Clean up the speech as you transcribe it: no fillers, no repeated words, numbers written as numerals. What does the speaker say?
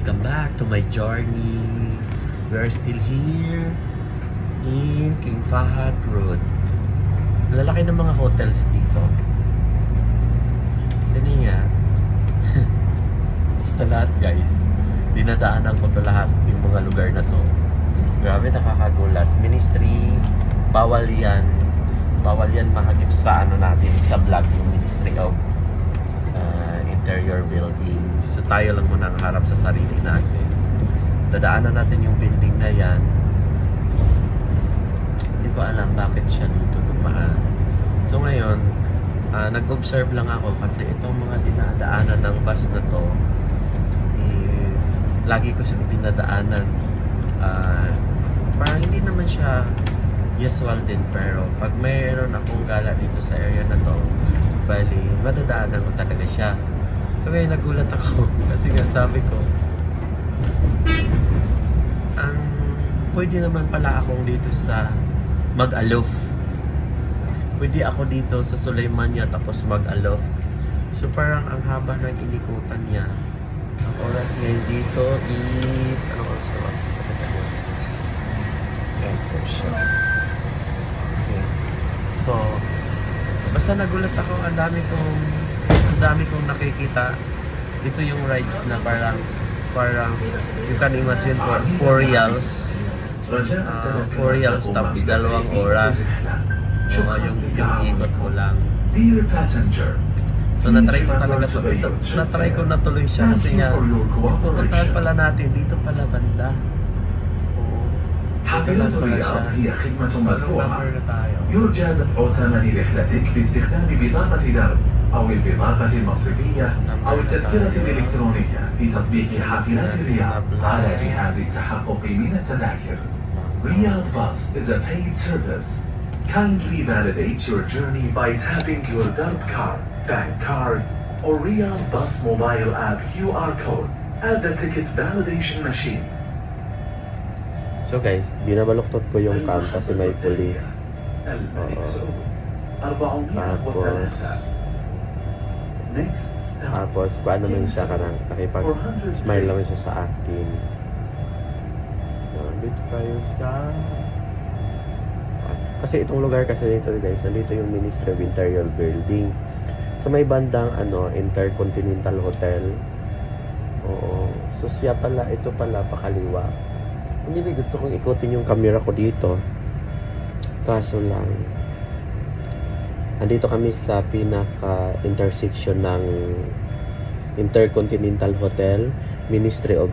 Welcome back to my journey. We are still here in King Fahad Road. Lalaki ng mga hotels dito. Sino nga? Basta lahat guys. Dinadaanan ko to lahat yung mga lugar na to. Grabe, nakakagulat. Ministry, bawal yan. Bawal yan mahagip sa ano natin, sa vlog yung Ministry of Interior Building. So tayo lang muna ang harap sa sarili natin. Dadaanan natin yung building na yan. Hindi ko alam bakit siya dito dumaan. So ngayon, nag-observe lang ako kasi itong mga dinadaanan ng bus na to is lagi ko siyang dinadaanan. Parang hindi naman siya usual din, pero pag mayroon akong gala dito sa area na to, bali madadaanan ko talaga siya. So ngayon nagulat ako kasi nga sabi ko, pwede naman pala akong dito sa Mag-Aloof. Pwede ako dito sa Sulaimania tapos Mag-Aloof. So parang ang haba ng inikutan niya. Ang oras ngayon dito is ano oras na ba? Okay. So basta nagulat ako, ang dami kong nakikita. Ito yung rides na parang you can imagine for 4 reals. 4 reals tapos 2 oras. Yung ikot ko lang. So natry ko talaga to. Natry ko na tuloy siya kasi nga pupuntahan pala natin dito pala banda. حافلة الرياض هي خدمة مدفوعة. يرجى دفع ثمن رحلتك باستخدام بطاقة درب أو البطاقة المصرفية أو التذكرة الإلكترونية في تطبيق حافلات الرياض على جهاز التحقق من التذاكر. Riyadh Bus is a paid service. Kindly validate your journey by tapping your Darb card, bank card, or Riyadh Bus mobile app QR code at the ticket validation machine. So guys, binabaluktot ko yung cam kasi may police. Tapos kung ano man siya kanang nakipag-smile naman siya sa akin. Dito tayo sa... Kasi itong lugar kasi dito guys, nandito yung Ministry of Interior Building. Sa may bandang Intercontinental Hotel. Oo. So siya pala, ito pala pakaliwa. Hindi ba gusto kong ikutin yung camera ko dito. Kaso lang, andito kami sa pinaka-intersection ng Intercontinental Hotel, Ministry of